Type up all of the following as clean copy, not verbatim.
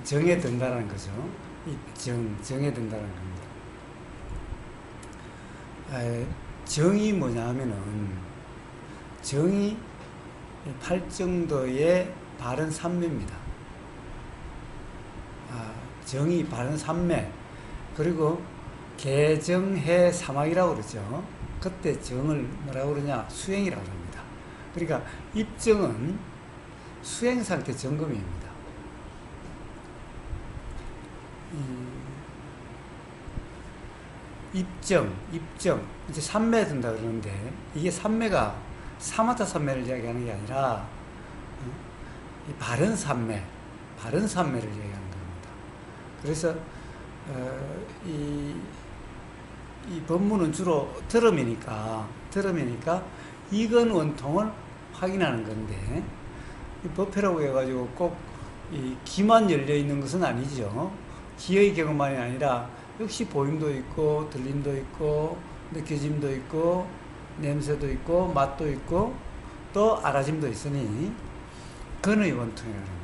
정에 든다는 거죠. 정에 든다는 겁니다. 정이 뭐냐 하면은, 정이 팔정도의 바른 삼매입니다. 정이 바른 삼매. 그리고 개정해 사막이라고 그러죠. 그때 정을 뭐라고 그러냐? 수행이라고 합니다. 그러니까 입정은 수행 상태 점검입니다. 입정, 이제 삼매 든다 그러는데, 이게 삼매가 사마타 삼매를 이야기하는 게 아니라, 바른 삼매를 이야기하는 겁니다. 그래서, 이 법문은 주로 들음이니까, 이건 원통을 확인하는 건데, 이 법회라고 해가지고 꼭 이 귀만 열려 있는 것은 아니죠. 귀의 경험만이 아니라 역시 보임도 있고 들림도 있고 느껴짐도 있고 냄새도 있고 맛도 있고 또 알아짐도 있으니 근의 원통이라고 합니다.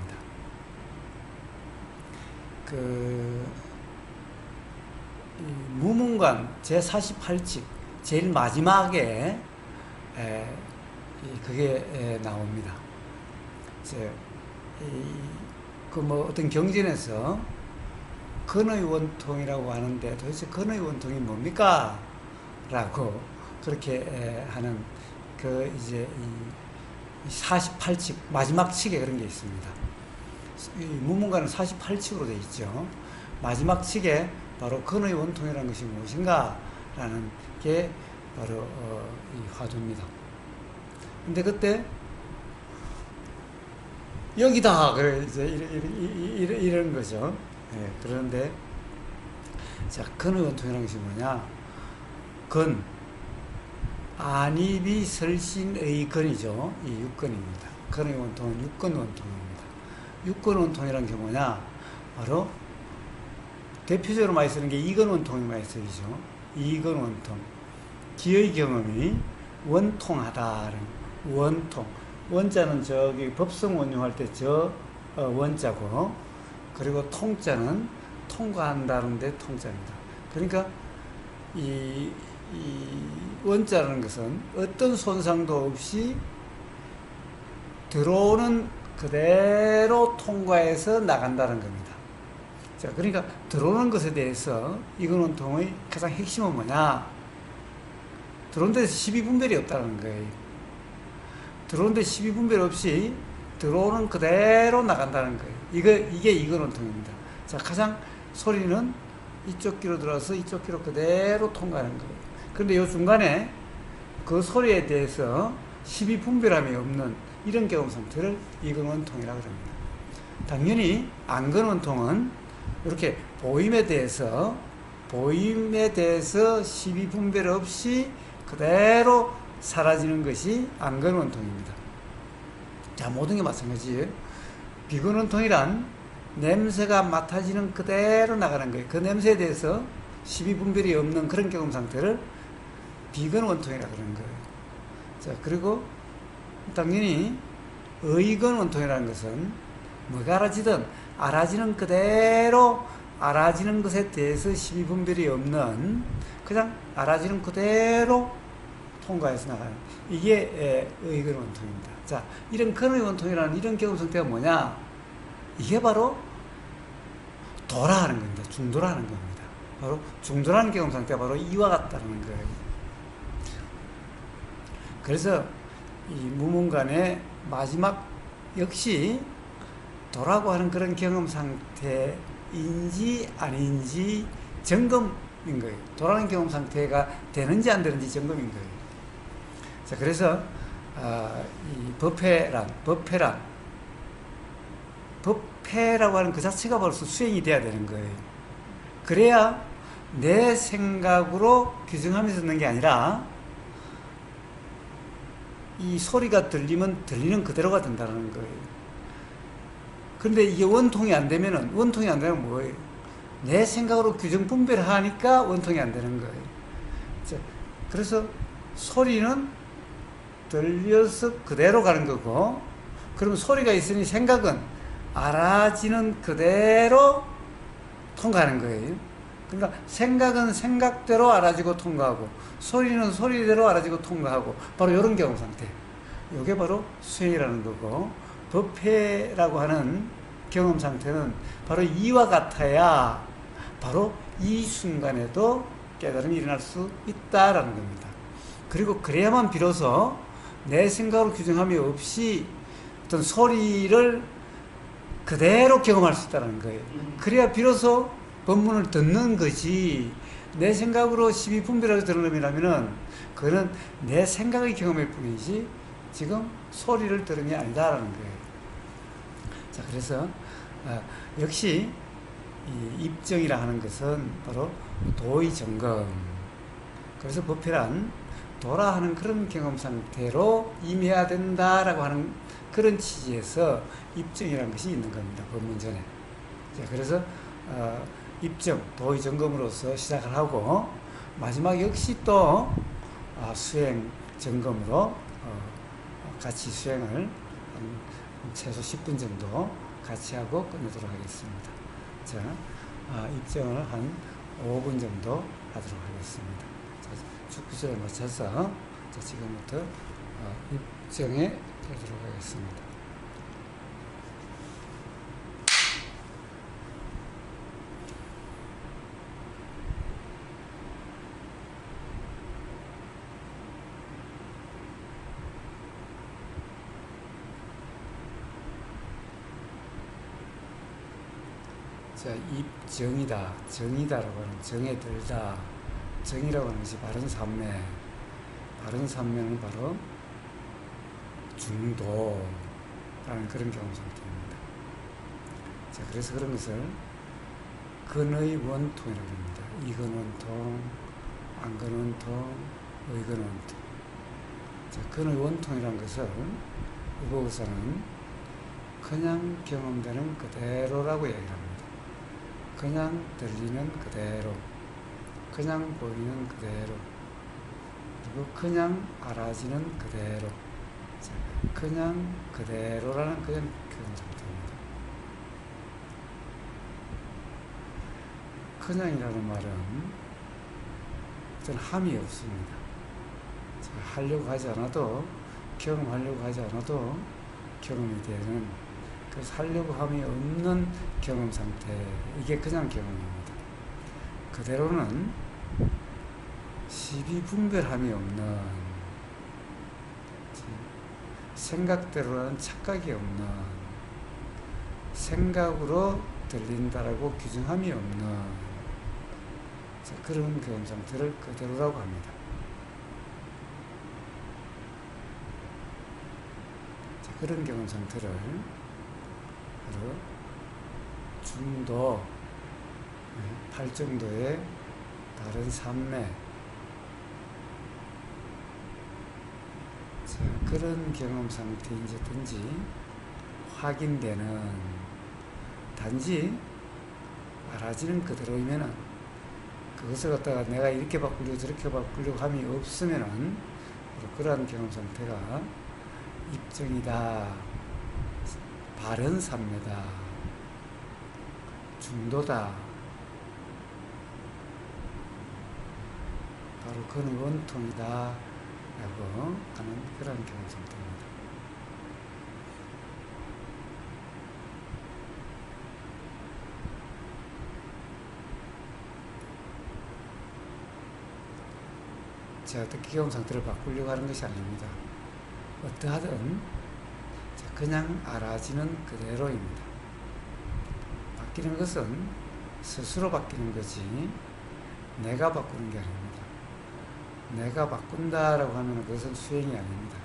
무문관 제48칙 제일 마지막에 그게 나옵니다. 어떤 경전에서 근의 원통이라고 하는데 도대체 근의 원통이 뭡니까? 라고 그렇게 하는 이제 48칙 마지막 칙에 그런 게 있습니다. 무문관은 48칙으로 되어 있죠. 마지막 칙에 바로 근의 원통이라는 것이 무엇인가? 라는 게 바로 이 화두입니다. 근데 그때 여기다 그래 이제 이런 거죠. 네, 그런데 자, 근의 원통이라는 것이 뭐냐? 근 안입이 설신의 근이죠. 이 육근입니다. 근의 원통은 육근 원통입니다. 육근 원통이라는 게 뭐냐? 바로 대표적으로 많이 쓰는 게 이근 원통이 많이 쓰이죠. 이근 원통. 기의 경험이 원통하다는 원통. 원자는 저기 법성 원용할 때 원자고, 그리고 통자는 통과한다는데 통자입니다. 그러니까 이 원자라는 것은 어떤 손상도 없이 들어오는 그대로 통과해서 나간다는 겁니다. 자, 그러니까 들어오는 것에 대해서 이근 원통의 가장 핵심은 뭐냐? 들어오는 데서 12분별이 없다는 거예요. 들어오는 데 12분별 없이 들어오는 그대로 나간다는 거예요. 이게 이근 원통입니다. 자, 가장 소리는 이쪽 귀로 들어와서 이쪽 귀로 그대로 통과하는 거예요. 그런데 이 중간에 그 소리에 대해서 12분별함이 없는 이런 경험 상태를 이근 원통이라고 합니다. 당연히 안근 원통은 이렇게 보임에 대해서 12분별 없이 그대로 사라지는 것이 안근 원통입니다. 자, 모든 게 마찬가지예요. 비근 원통이란 냄새가 맡아지는 그대로 나가는 거예요. 그 냄새에 대해서 12분별이 없는 그런 경험 상태를 비근 원통이라고 그러는 거예요. 자, 그리고 당연히 의근 원통이라는 것은 뭐가 알아지는 그대로 알아지는 것에 대해서 12분별이 없는 그냥 알아지는 그대로 통과해서 나가는 이게 의근 원통입니다. 자, 이런 근의 원통이라는 이런 경험 상태가 뭐냐? 이게 바로 도라하는 겁니다. 중도라하는 겁니다. 바로 중도라는 경험 상태가 바로 이와 같다는 거예요. 그래서 이 무문관의 마지막 역시 도라고 하는 그런 경험 상태인지 아닌지 점검인 거예요. 도라는 경험 상태가 되는지 안 되는지 점검인 거예요. 자, 그래서 이 법회라고 하는 그 자체가 벌써 수행이 돼야 되는 거예요. 그래야 내 생각으로 규정하면서 듣는 게 아니라 이 소리가 들리면 들리는 그대로가 된다는 거예요. 그런데 이게 원통이 안 되면 뭐예요? 내 생각으로 규정 분별하니까 원통이 안 되는 거예요. 자, 그래서 소리는 들려서 그대로 가는 거고, 그러면 소리가 있으니 생각은 알아지는 그대로 통과하는 거예요. 그러니까 생각은 생각대로 알아지고 통과하고 소리는 소리대로 알아지고 통과하고 바로 이런 경험 상태. 이게 바로 수행이라는 거고 법회라고 하는 경험 상태는 바로 이와 같아야 바로 이 순간에도 깨달음이 일어날 수 있다라는 겁니다. 그리고 그래야만 비로소 내 생각으로 규정함이 없이 어떤 소리를 그대로 경험할 수 있다는 거예요. 그래야 비로소 법문을 듣는 것이 내 생각으로 시비분별하게 들은 놈이라면은 그거는 내 생각의 경험일 뿐이지 지금 소리를 들음이 아니다라는 거예요. 자, 그래서 역시 이 입증이라 하는 것은 바로 도의 점검. 그래서 법회란 도라 하는 그런 경험 상태로 임해야 된다라고 하는 그런 취지에서 입증이라는 것이 있는 겁니다. 법문 전에. 자, 그래서 입증, 도의 점검으로서 시작을 하고 마지막 역시 또 수행 점검으로 같이 수행을 한 최소 10분 정도 같이 하고 끝내도록 하겠습니다. 자, 입증을 한 5분 정도 하도록 하겠습니다. 자, 축구절에 맞춰서 자, 지금부터 입증에 들어가도록 하겠습니다. 자, 입정이다, 정이다라고 하는 정에 들다, 정이라고 하는 것이 바른 삼매, 바른 삼매는 바로 중도라는 그런 경험 상태입니다. 자, 그래서 그런 것을 근의 원통이라고 합니다. 이근 원통, 안근 원통, 의근 원통. 자, 근의 원통이라는 것을 우보에서는 그냥 경험되는 그대로라고 얘기를 합니다. 그냥 들리는 그대로, 그냥 보이는 그대로, 그리고 그냥 알아지는 그대로, 자, 그냥 그대로라는 그런 경험 상태입니다. 그냥이라는 말은 어떤 함이 없습니다. 자, 하려고 하지 않아도, 경험하려고 하지 않아도 경험이 되는, 그래서 하려고 함이 없는 경험 상태, 이게 그냥 경험입니다. 그대로는 시비분별함이 없는, 생각대로라는 착각이 없는, 생각으로 들린다라고 규정함이 없는 그런 경험 상태를 그대로라고 합니다. 자, 그런 경험 상태를 바로 중도, 팔정도의 다른 삼매, 자, 그런 경험 상태인지든지 확인되는, 단지 알아지는 그대로이면은 그것을 갖다가 내가 이렇게 바꾸려고 저렇게 바꾸려고 함이 없으면은 그러한 경험 상태가 입증이다, 바른 삼매다, 중도다, 바로 그는 원통이다 라고 하는 그런 경험 상태입니다. 자, 어떻게 경험 상태를 바꾸려고 하는 것이 아닙니다. 어떠하든 그냥 알아지는 그대로입니다. 바뀌는 것은 스스로 바뀌는 거지 내가 바꾸는 게 아닙니다. 내가 바꾼다라고 하면 그것은 수행이 아닙니다.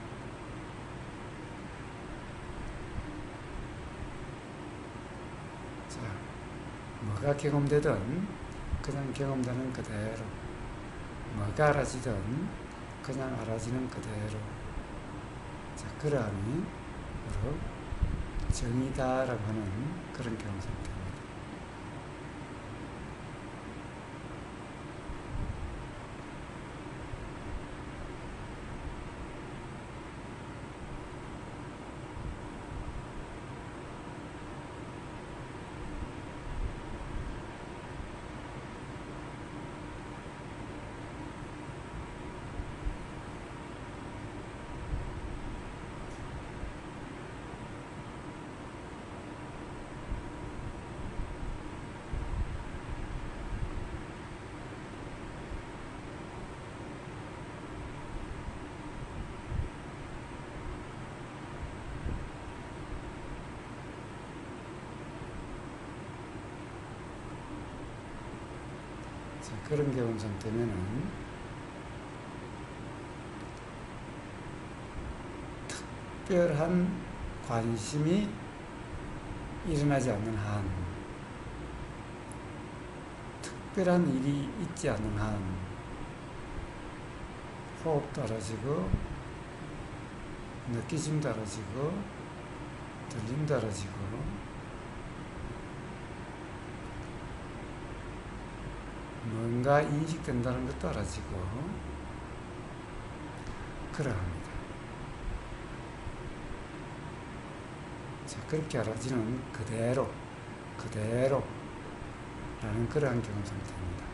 자, 뭐가 경험되든 그냥 경험되는 그대로, 뭐가 알아지든 그냥 알아지는 그대로, 자, 그러함이 바로 정이다라고 하는 그런 경험 상태입니다. 그런 경험 상태면은 특별한 관심이 일어나지 않는 한, 특별한 일이 있지 않는 한, 호흡 떨어지고, 느끼심 떨어지고, 들림 떨어지고, 뭔가 인식된다는 것 떨어지고, 그러합니다. 자, 그렇게 알아지는 그대로, 라는 그러한 경험 상태입니다.